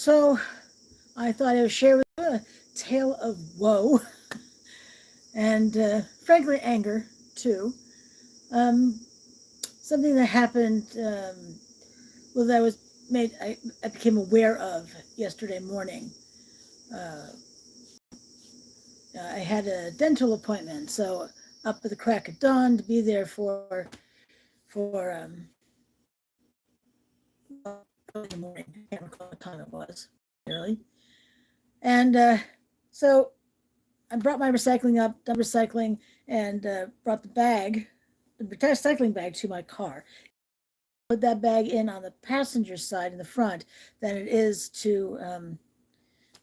So I thought I would share with you a tale of woe and, frankly, anger too. Um, Something that happened, well, that was made, I became aware of yesterday morning. Uh, I had a dental appointment, so up at the crack of dawn to be there for well, early in the morning. I can't recall what time it was. Early, and so I brought my recycling up, done recycling, and brought the recycling bag to my car. Put that bag in on the passenger side in the front than it is to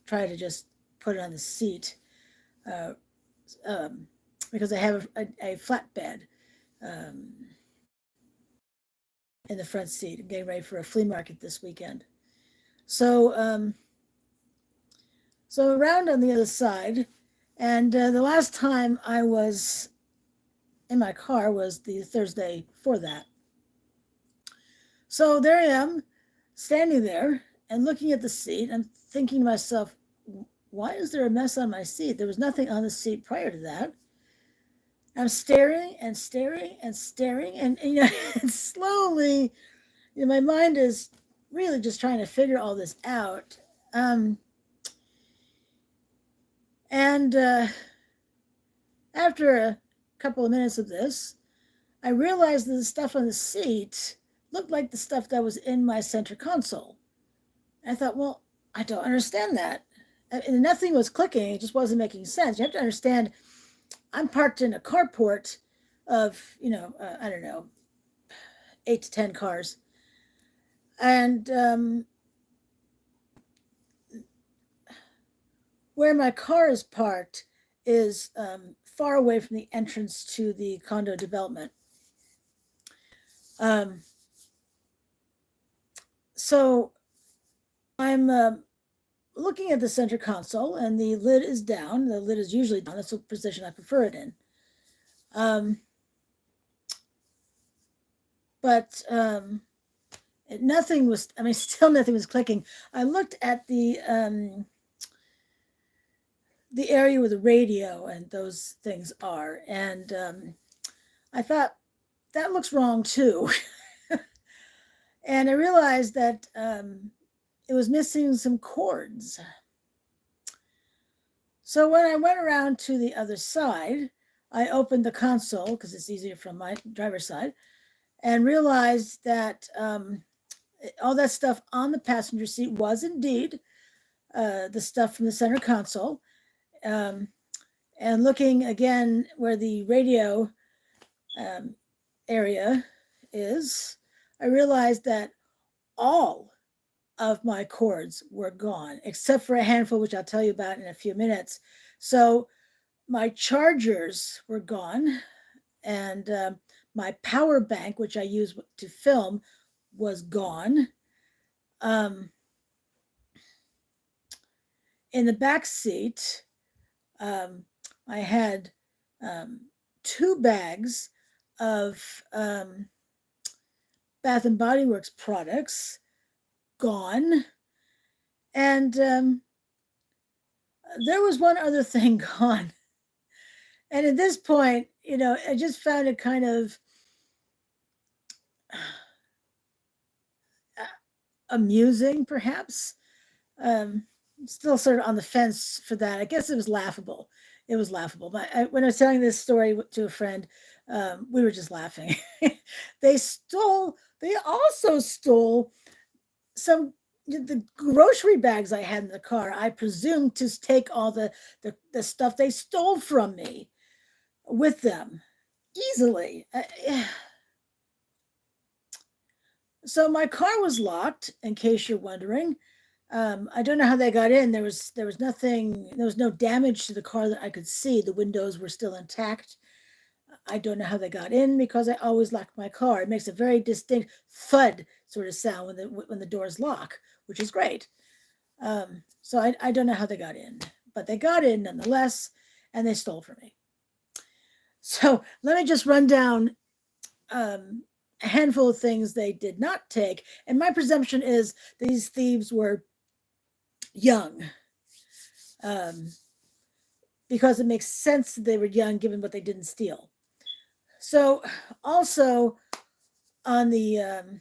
try to just put it on the seat uh, um, because I have a flatbed um, in the front seat. I'm getting ready for a flea market this weekend. So, so around on the other side, and the last time I was in my car was the Thursday for that. So there I am, standing there and looking at the seat. I'm thinking to myself, why is there a mess on my seat? There was nothing on the seat prior to that. I'm staring and staring and staring, and and slowly, my mind is really just trying to figure all this out. Um, and After a couple of minutes of this, I realized that the stuff on the seat looked like the stuff that was in my center console. I thought, well, I don't understand that. And nothing was clicking, it just wasn't making sense. You have to understand, I'm parked in a carport of, I don't know, 8 to 10 cars. And where my car is parked is far away from the entrance to the condo development. Um, so I'm looking at the center console, and the lid is down. The lid is usually down. That's the position I prefer it in. Um, but nothing was. I mean, still nothing was clicking. I looked at the area where the radio and those things are, and I thought that looks wrong too. And I realized that it was missing some cords. So when I went around to the other side, I opened the console because it's easier from my driver's side, and realized that all that stuff on the passenger seat was indeed the stuff from the center console. Um, and looking again where the radio um, area is, I realized that all of my cords were gone, except for a handful, which I'll tell you about in a few minutes. So my chargers were gone, and my power bank, which I use to film, was gone. Um, in the back seat, I had um, 2 bags of Bath and Body Works products gone, and there was one other thing gone. And at this point, I just found it kind of amusing, perhaps. Um, Still sort of on the fence for that. I guess it was laughable. It was laughable. When I was telling this story to a friend, we were just laughing. they also stole some the grocery bags I had in the car. I presume to take all the stuff they stole from me with them easily. So my car was locked, in case you're wondering. I don't know how they got in. There was nothing. There was no damage to the car that I could see. The windows were still intact. I don't know how they got in because I always lock my car. It makes a very distinct thud sort of sound when the doors lock, which is great. So I don't know how they got in, but they got in nonetheless, and they stole from me. So let me just run down a handful of things they did not take. And my presumption is these thieves were young, um, because it makes sense that they were young given what they didn't steal. So, also on the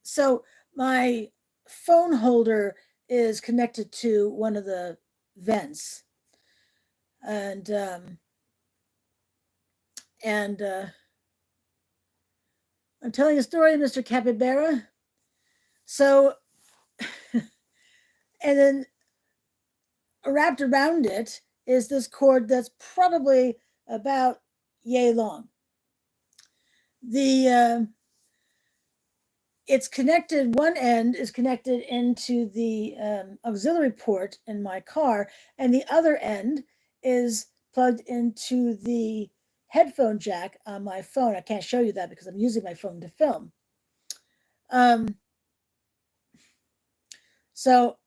so my phone holder is connected to one of the vents, and and I'm telling a story, Mr. Capybara. So, and then wrapped around it is this cord that's probably about yay long. The it's connected. One end is connected into the auxiliary port in my car, and the other end is plugged into the headphone jack on my phone. I can't show you that because I'm using my phone to film. Um, so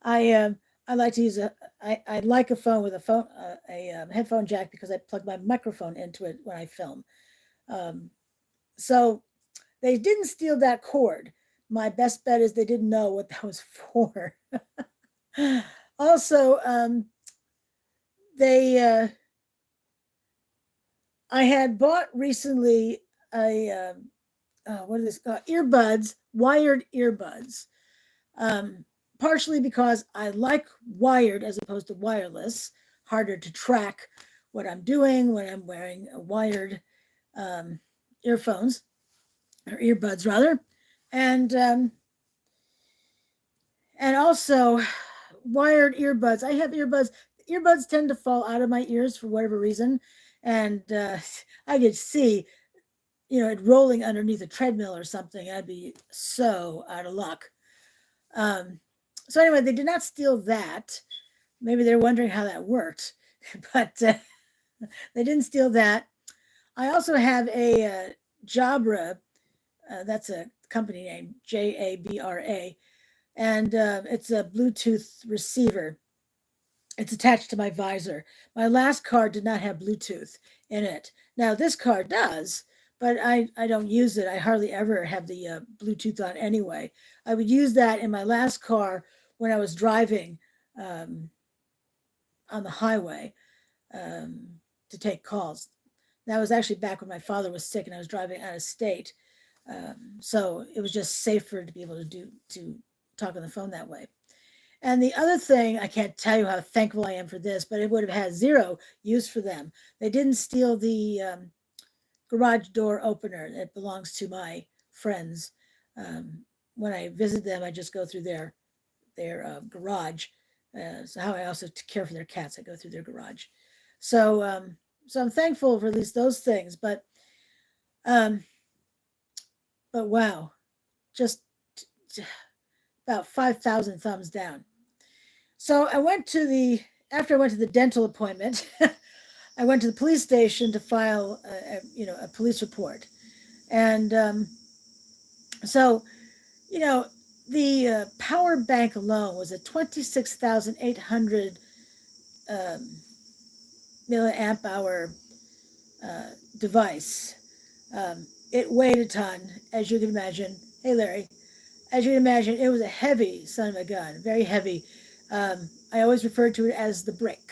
I I like to use I like a phone with a headphone jack because I plug my microphone into it when I film. Um, so they didn't steal that cord. My best bet is they didn't know what that was for. Also, they I had bought recently a what are this earbuds, wired earbuds. Um, Partially because I like wired as opposed to wireless, harder to track what I'm doing when I'm wearing a wired um, earphones or earbuds rather, and um, and also wired earbuds. I have earbuds. Earbuds tend to fall out of my ears for whatever reason, and I could see, it rolling underneath a treadmill or something. I'd be so out of luck. Um, so anyway, they did not steal that. Maybe they're wondering how that worked, but they didn't steal that. I also have a Jabra. That's a company name, Jabra, and it's a Bluetooth receiver. It's attached to my visor. My last car did not have Bluetooth in it. Now this car does, but I don't use it. I hardly ever have the Bluetooth on anyway. I would use that in my last car when I was driving um, on the highway um, to take calls. That was actually back when my father was sick and I was driving out of state. So it was just safer to be able to talk on the phone that way. And the other thing, I can't tell you how thankful I am for this, but it would have had zero use for them. They didn't steal the garage door opener that belongs to my friends. When I visit them, I just go through their garage. So how I also care for their cats, I go through their garage. So so I'm thankful for at least those things. Um, but wow, just about 5,000 thumbs down. So I went to the after I went to the dental appointment, I went to the police station to file a police report, and so you know the power bank alone was a 26,800 um, milliamp hour device. It weighed a ton, as you can imagine. Hey, Larry, as you can imagine, it was a heavy son of a gun, very heavy. I always referred to it as the brick.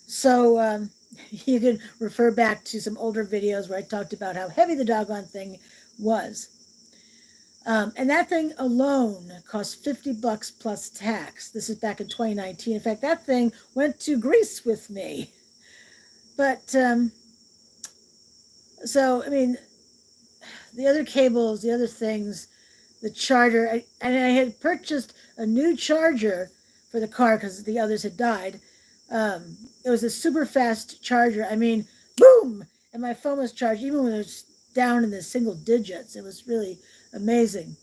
So you can refer back to some older videos where I talked about how heavy the doggone thing was. And that thing alone cost $50 plus tax. This is back in 2019. In fact, that thing went to Greece with me. But so, I mean, the other cables, the other things, the charger, and I had purchased a new charger for the car because the others had died. It was a super fast charger. I mean, boom, and my phone was charged even when it was down in the single digits. It was really amazing.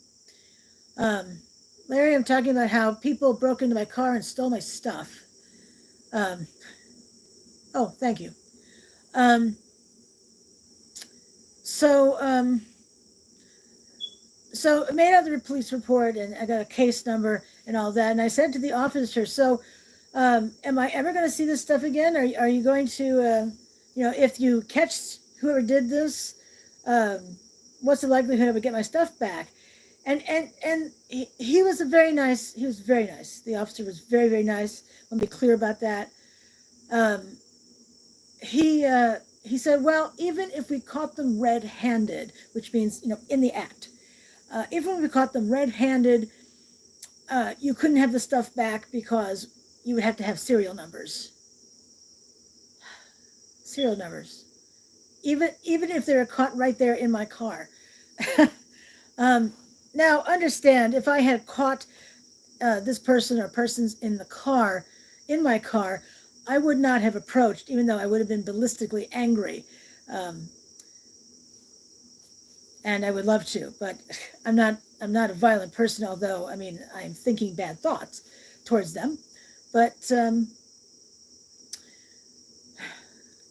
Um, Larry, I'm talking about how people broke into my car and stole my stuff. Um, oh, thank you. Um, so, um, so I made out the police report and I got a case number and all that. And I said to the officer, so am I ever going to see this stuff again? Are you going to, if you catch whoever did this, um, what's the likelihood I would get my stuff back? And he was a very nice. He was very nice. The officer was very very nice. Let me be clear about that. Um, he said, well, even if we caught them red-handed, which means in the act, even if we caught them red-handed, you couldn't have the stuff back because you would have to have serial numbers. Serial numbers. Even if they were caught right there in my car. um, Now, understand, if I had caught this person or persons in my car, I would not have approached, even though I would have been ballistically angry. Um, and I would love to, but I'm not a violent person, although I mean I'm thinking bad thoughts towards them. But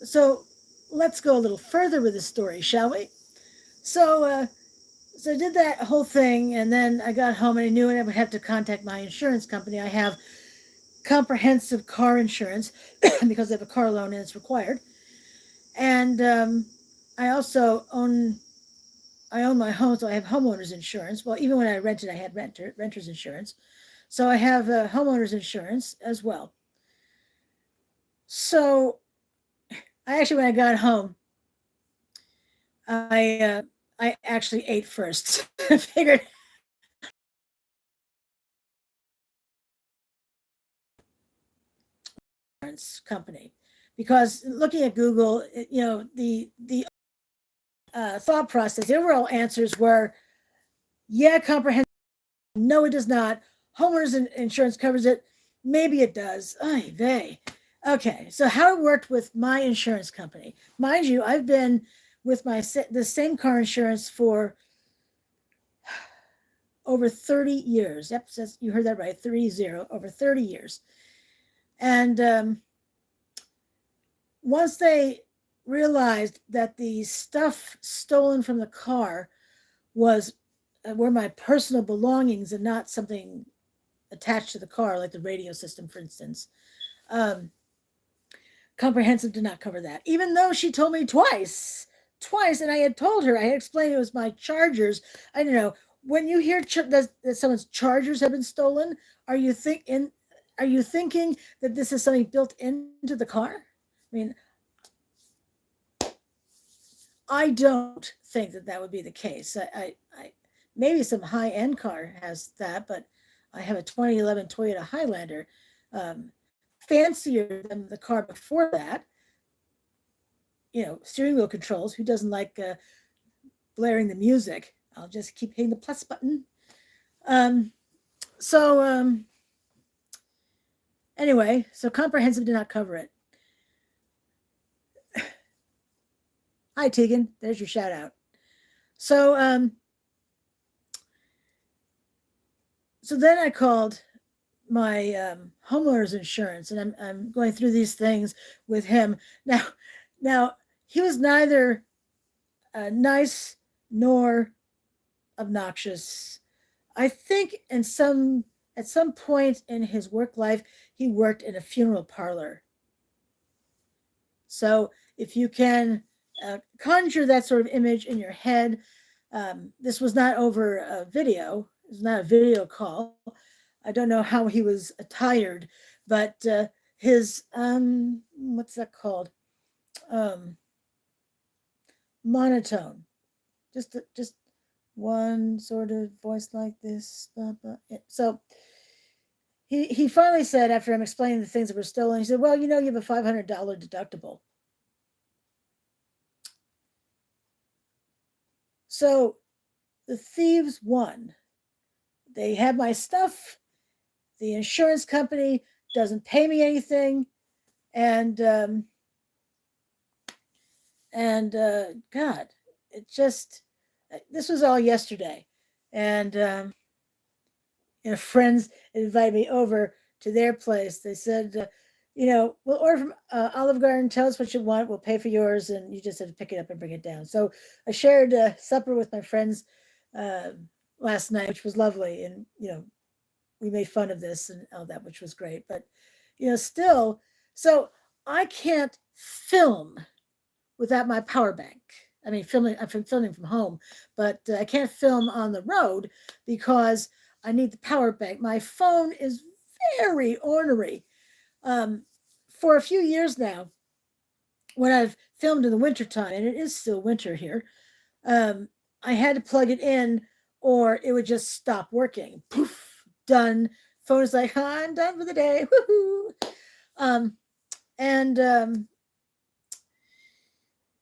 so let's go a little further with the story, shall we? So so I did that whole thing, and then I got home and I knew I would have to contact my insurance company. I have comprehensive car insurance because I have a car loan and it's required. And I also own my home, so I have homeowners insurance. Well, even when I rented, I had renters insurance. So I have homeowners insurance as well. So I actually, when I got home, I actually ate first. I figured insurance company because looking at Google, the thought process, the overall answers were, yeah, comprehensive. No, it does not. Homeowners insurance covers it. Maybe it does. Ay vey. Okay, so how it worked with my insurance company. Mind you, I've been with the same car insurance for over 30 years. Yep, you heard that right, 30, over 30 years. And once they realized that the stuff stolen from the car was were my personal belongings and not something attached to the car, like the radio system, for instance. Um, Comprehensive did not cover that, even though she told me twice, and I had told her, I had explained it was my chargers. I don't know, when you hear that someone's chargers have been stolen, are you thinking that this is something built into the car? I mean, I don't think that that would be the case. I maybe some high end car has that, but I have a 2011 Toyota Highlander, fancier than the car before that. Steering wheel controls. Who doesn't like blaring the music? I'll just keep hitting the plus button. Um, so anyway, so comprehensive did not cover it. Hi Tegan, there's your shout out. So so then I called my homeowner's insurance, and I'm going through these things with him now. Now he was neither nice nor obnoxious. I think at some point in his work life, he worked in a funeral parlor. So if you can conjure that sort of image in your head, this was not over a video. It was not a video call. I don't know how he was attired, but his what's that called? Um, Monotone. Just one sort of voice like this. Blah, blah. So he finally said, after I'm explaining the things that were stolen, he said, well, you have a $500 deductible. So the thieves won. They had my stuff. The insurance company doesn't pay me anything. And God, it just, this was all yesterday. And friends invited me over to their place. They said, we'll order from Olive Garden. Tell us what you want. We'll pay for yours, and you just have to pick it up and bring it down. So I shared supper with my friends uh, last night, which was lovely, and we made fun of this and all that, which was great. But still, so I can't film without my power bank. I mean, filming. I'm filming from home, but I can't film on the road because I need the power bank. My phone is very ornery. Um, for a few years now, when I've filmed in the wintertime, and it is still winter here, um, I had to plug it in or it would just stop working. Poof, done. Phone is like, I'm done for the day. Woohoo! Um, and um,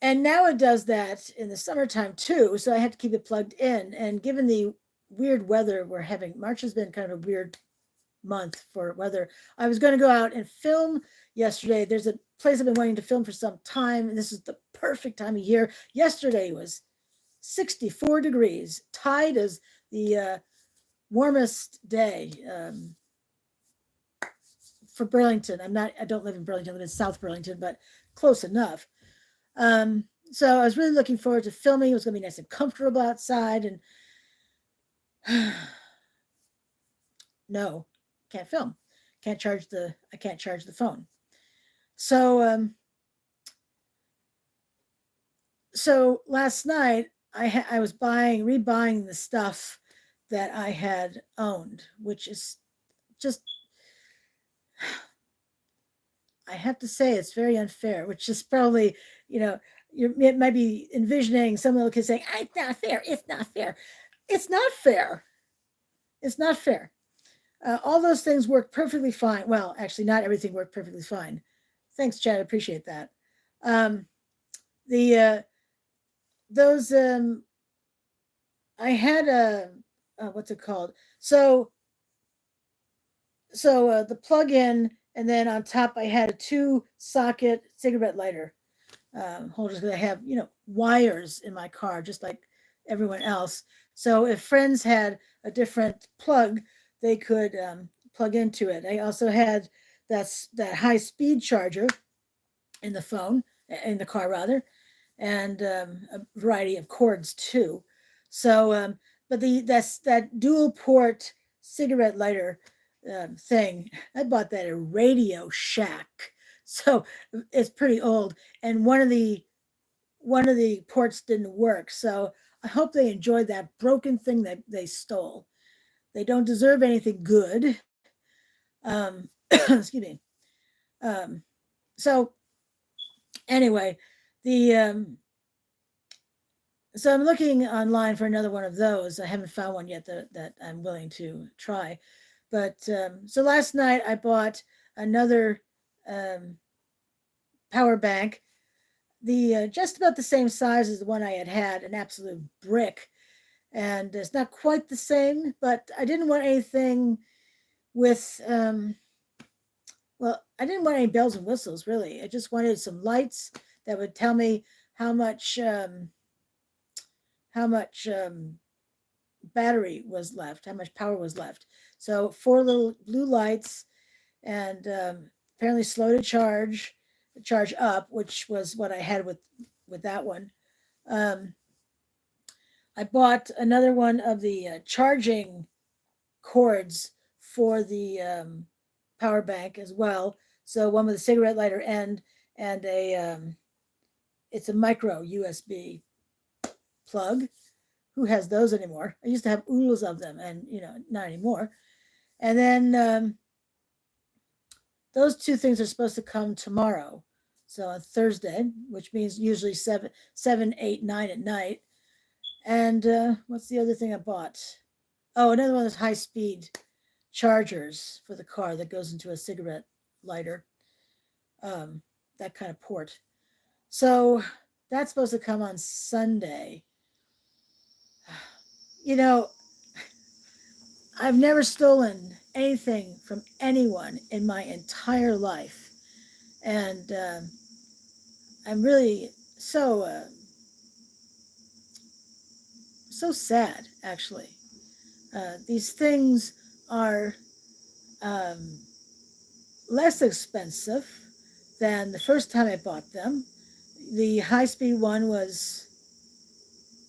and now it does that in the summertime too. So I had to keep it plugged in. And given the weird weather we're having, March has been kind of a weird month for weather. I was going to go out and film yesterday. There's a place I've been wanting to film for some time, and this is the perfect time of year. Yesterday was 64 degrees, tied as the warmest day for Burlington. I don't live in Burlington, I live in South Burlington, but close enough. So I was really looking forward to filming. It was going to be nice and comfortable outside, and no, can't film. I can't charge the phone. So so last night I was rebuying the stuff that I had owned, which is just, I have to say it's very unfair, which is probably, you know, you might be envisioning some little kid saying, it's not fair, it's not fair. It's not fair. It's not fair. All those things work perfectly fine. Well, actually, not everything worked perfectly fine. Thanks, Chad. I appreciate that. Um, the those I had what's it called? So the plug-in, and then on top I had a two socket cigarette lighter holders because I have wires in my car just like everyone else. So if friends had a different plug, they could plug into it. I also had that high speed charger in the phone, in the car rather, and a variety of cords too. So, but that dual port cigarette lighter thing, I bought that at Radio Shack, so it's pretty old, and one of the ports didn't work. So I hope they enjoyed that broken thing that they stole. They don't deserve anything good. Excuse me. Um, so anyway, the so I'm looking online for another one of those. I haven't found one yet that I'm willing to try. But so last night I bought another um, power bank, the just about the same size as the one I had, an absolute brick, and it's not quite the same. But I didn't want anything with well, I didn't want any bells and whistles really. I just wanted some lights that would tell me how much how much battery was left, how much power was left. So four little blue lights, and apparently slow to charge up, which was what I had with that one. Um, I bought another one of the charging cords for the power bank as well. So one with a cigarette lighter end and a it's a micro USB plug. Who has those anymore? I used to have oodles of them, and not anymore. And then those two things are supposed to come tomorrow, so on Thursday, which means usually 7, 8, 9 at night. And what's the other thing I bought? Oh, another one of those high speed chargers for the car that goes into a cigarette lighter, um, that kind of port. So that's supposed to come on Sunday. You know, I've never stolen anything from anyone in my entire life. And I'm really so sad, actually. These things are um, less expensive than the first time I bought them. The high speed one was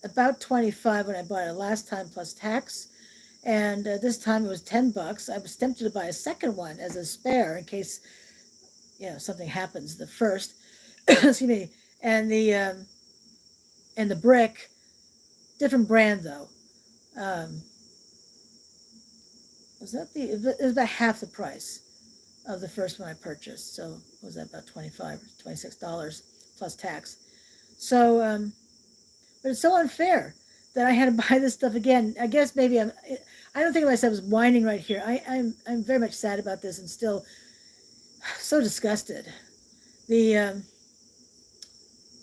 about 25 when I bought it last time plus tax, and this time it was $10. I was tempted to buy a second one as a spare in case something happens. The first, excuse me, and and the brick, different brand though. Um, was that the? It was about half the price of the first one I purchased. So was that about $25 or $26 plus tax? So, but it's so unfair that I had to buy this stuff again. I guess maybe I'm. I don't think of myself as whining right here. I'm very much sad about this and still so disgusted. The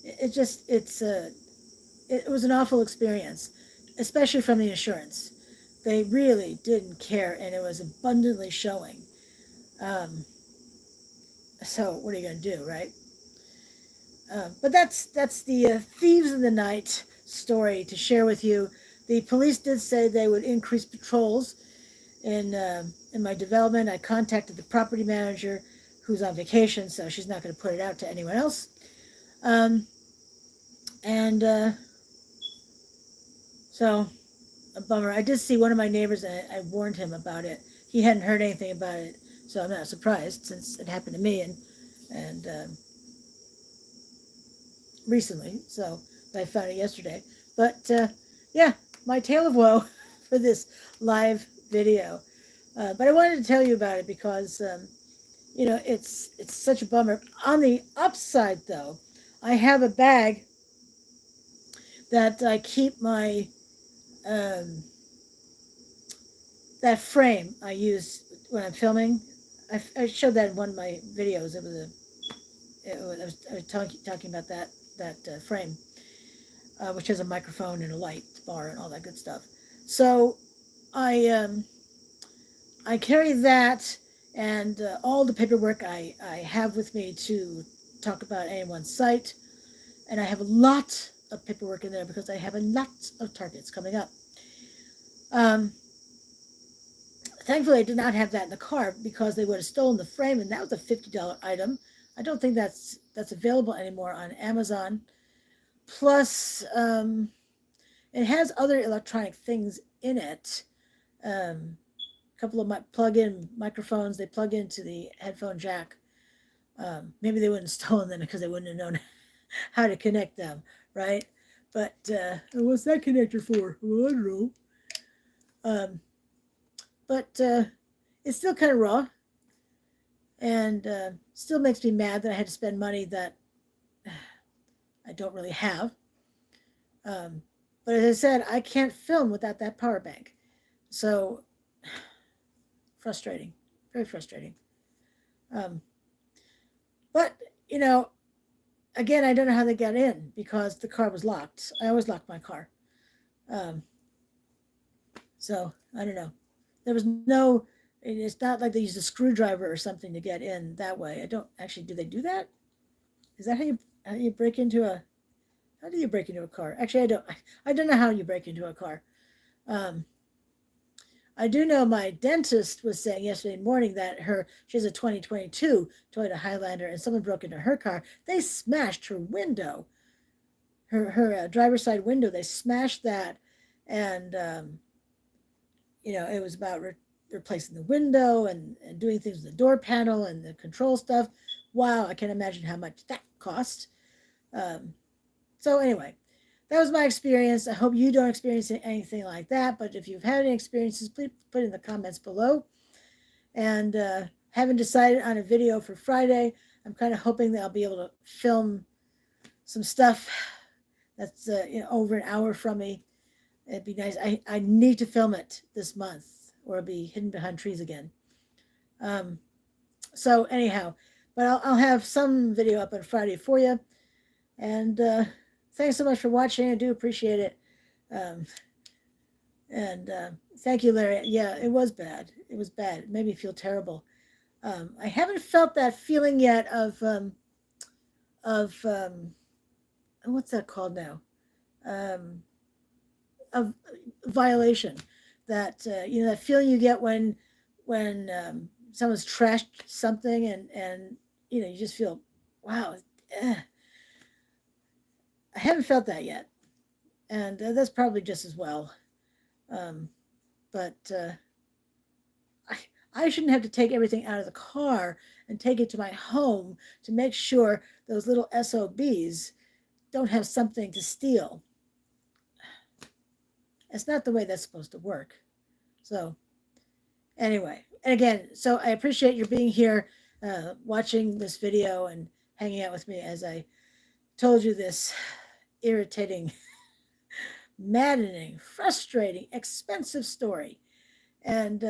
it just it was an awful experience, especially from the insurance. They really didn't care, and it was abundantly showing. Um, so what are you going to do, right? But that's the thieves in the night story to share with you. The police did say they would increase patrols in my development. I contacted the property manager, who's on vacation, so she's not going to put it out to anyone else. Um, and so a bummer. I did see one of my neighbors, and I warned him about it. He hadn't heard anything about it, so I'm not surprised since it happened to me and recently. So I found it yesterday. But yeah, my tale of woe for this live video. But I wanted to tell you about it because it's such a bummer. On the upside, though, I have a bag that I keep my um, that frame I use when I'm filming. I showed that in one of my videos. I was talking about that frame, which has a microphone and a light bar and all that good stuff. So I I carry that and all the paperwork I have with me to talk about anyone's site, and I have a lot of paperwork in there because I have a lot of targets coming up. Um, Thankfully, I did not have that in the car because they would have stolen the frame, and that was a $50 item. I don't think that's available anymore on Amazon. Plus, it has other electronic things in it. A couple of my plug-in microphones. They plug into the headphone jack. Maybe they wouldn't have stolen them because they wouldn't have known how to connect them, right? But what's that connector for? Well, I don't know. Um, but it's still kind of raw, and still makes me mad that I had to spend money that I don't really have. Um, but as I said, I can't film without that power bank. So frustrating, very frustrating. Um, but you know, again, I don't know how they got in because the car was locked. I always lock my car. Um, so I don't know. There was no. It's not like they used a screwdriver or something to get in that way. I don't actually. Do they do that? Is that how you break into a? How do you break into a car? Actually, I don't. I don't know how you break into a car. Um, I do know my dentist was saying yesterday morning that she has a 2022 Toyota Highlander, and someone broke into her car. They smashed her window, her driver's side window. They smashed that, and it was about replacing the window and doing things with the door panel and the control stuff. Wow, I can't imagine how much that cost. Um, so anyway, that was my experience. I hope you don't experience anything like that. But if you've had any experiences, please put it in the comments below. And haven't decided on a video for Friday. I'm kind of hoping that I'll be able to film some stuff that's over an hour from me. It'd be nice. I need to film it this month, or I'll be hidden behind trees again. Um, so anyhow, but I'll have some video up on Friday for you. And thanks so much for watching. I do appreciate it. Um, and thank you, Larry. Yeah, it was bad. It was bad. It made me feel terrible. I haven't felt that feeling yet of what's that called now? Um, of violation. That that feeling you get when someone's trashed something and you just feel, wow. I haven't felt that yet, and that's probably just as well. Um, but I, I shouldn't have to take everything out of the car and take it to my home to make sure those little SOBs don't have something to steal. It's not the way that's supposed to work. So, anyway, and again, so I appreciate your being here, watching this video and hanging out with me as I told you this irritating, maddening, frustrating, expensive story. And,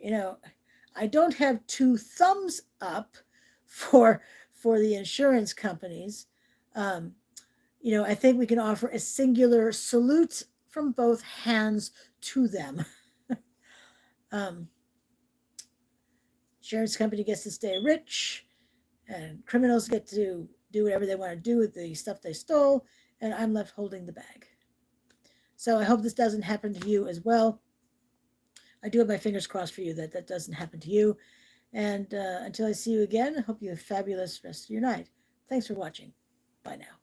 you know, I don't have two thumbs up for the insurance companies. Um, I think we can offer a singular salute from both hands to them. um, Insurance company gets to stay rich, and criminals get to do whatever they want to do with the stuff they stole, and I'm left holding the bag. So I hope this doesn't happen to you as well. I do have my fingers crossed for you that that doesn't happen to you. And until I see you again, I hope you have a fabulous rest of your night. Thanks for watching. Bye now.